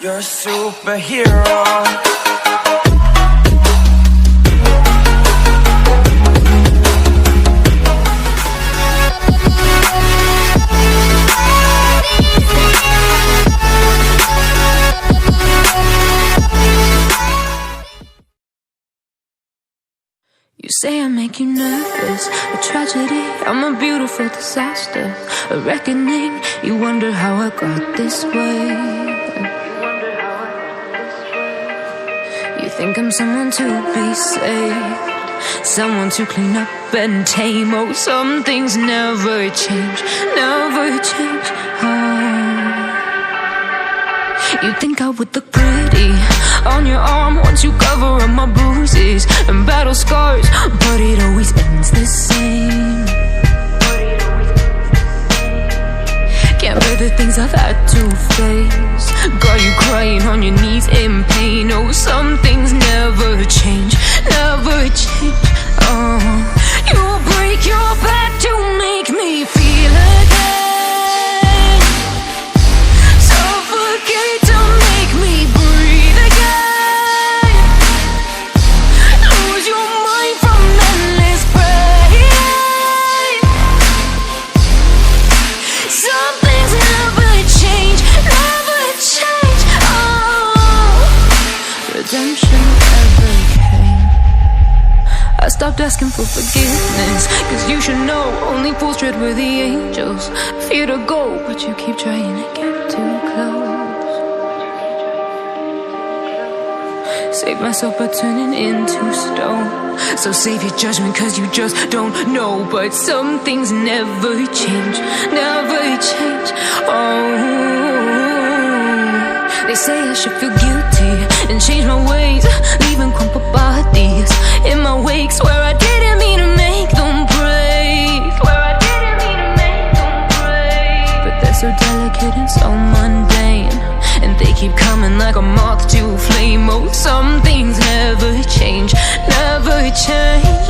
You're a superhero. You say I make you nervous, a tragedy, I'm a beautiful disaster, a reckoning, you wonder how I got this way. You think I'm someone to be saved, someone to clean up and tame. Oh, some things never change, never change. You think I would look pretty on your arm once you cover up my bruises and battle scars, but it always ends the same. Can't bear the things I've had to face, got you crying on your knees in pain. Oh, some things never change, never change. You'll break your back to make me feel again. I stopped asking for forgiveness, cause you should know only fools tread where the angels fear to go, but you keep trying to get too close. Save myself by turning into stone, so save your judgment cause you just don't know. But some things never change, never change. They say I should feel guilty and change my ways, leaving crumpled bodies in my wake. Swear I didn't mean to make them break, swear I didn't mean to make them break. But they're so delicate and so mundane, and they keep coming like a moth to a flame. Oh, some things never change, never change.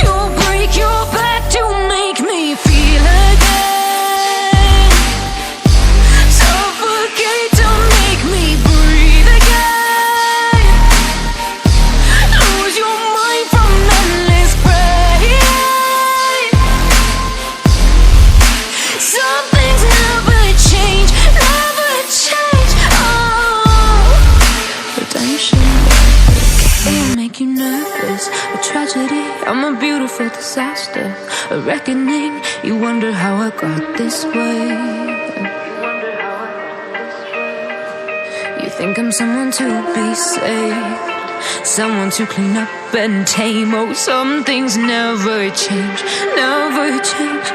You'll break your back to make me feel again. I'm a beautiful disaster, a reckoning, you wonder how I got this way. You think I'm someone to be saved, someone to clean up and tame. Oh, some things never change, never change.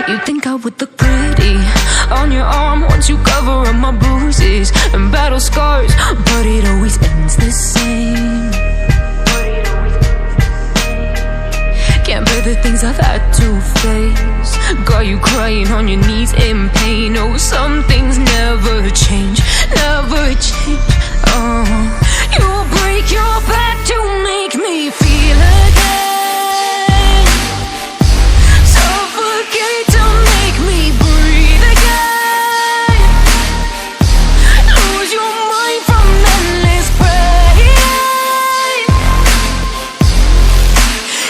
You think I would look pretty on your arm once you cover up my bruises and battle scars, but it always ends the same. Can't bear the things I've had to face, got you crying on your knees in pain. Oh, some things never change, never change. You'll break your back to make me feel again. Suffocate to make me breathe again. Lose your mind from endless pain.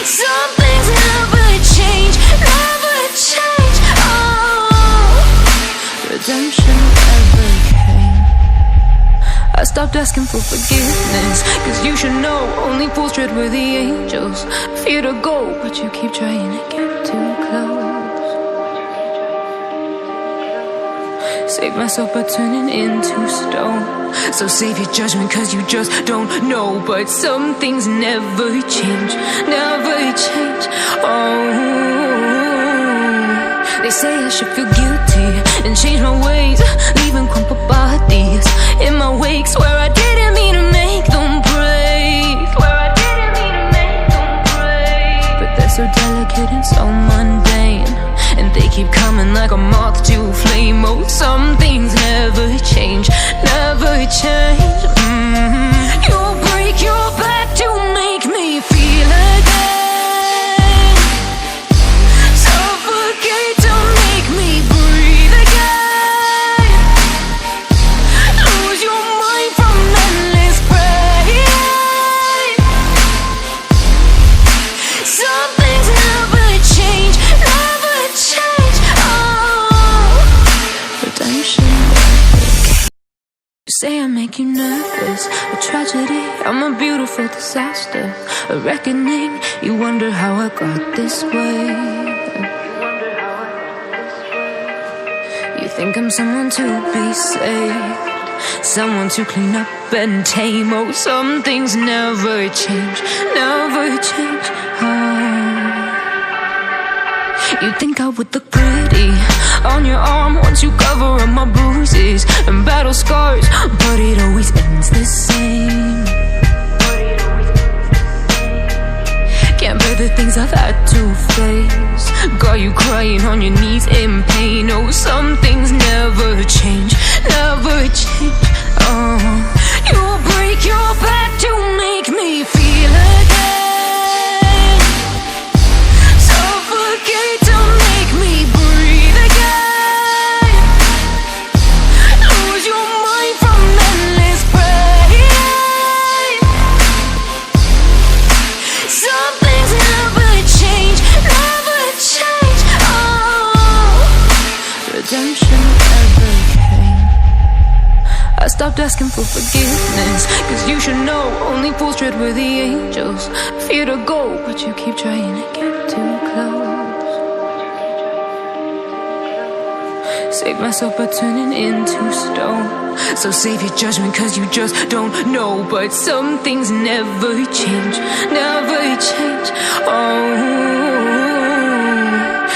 Some things never change, never change. Redemption never came. I stopped asking for forgiveness, cause you should know only fools tread where the angels fear to go, but you keep trying to get too close. Save myself by turning into stone, so save your judgment cause you just don't know. But some things never change, never change. They say I should feel guilty and change my ways, leaving crumpled bodies in my wake. Swear I didn't mean to make them break, swear I didn't mean to make them break. But they're so delicate and so mundane, and they keep coming like a moth to a flame. Oh, some things never change, never change. You'll break your back to make me feel again. Suffocate to make me breathe again. say I make you nervous, a tragedy, I'm a beautiful disaster, a reckoning, you wonder how I got this way. You think I'm someone to be saved, someone to clean up and tame. Oh, some things never change, never change. You think I would look pretty on your arm once you cover up my bruises and battle scars, but it always ends the same. Can't bear the things I've had to face, got you crying on your knees in pain. Oh, some things never change, never change. You break your back to make me feel again, suffocate to make me breathe again, lose your mind from endless pain. Some things never change, never change. Redemption never came. I stopped asking for forgiveness, cause you should know only fools tread where the angels fear to go, but you keep trying to get too close. Save myself by turning into stone, so save your judgment cause you just don't know. But some things never change, never change.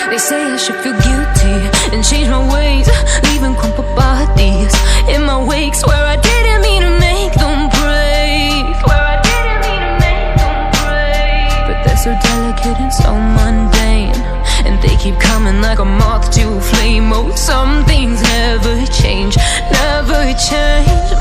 They say I should feel guilty and change my ways, leaving crumpled bodies in my wake. Swear I didn't mean to make them break, swear I didn't mean to make them break. But they're so delicate and so mundane, and they keep coming like a moth to a flame. Oh, some things never change, never change.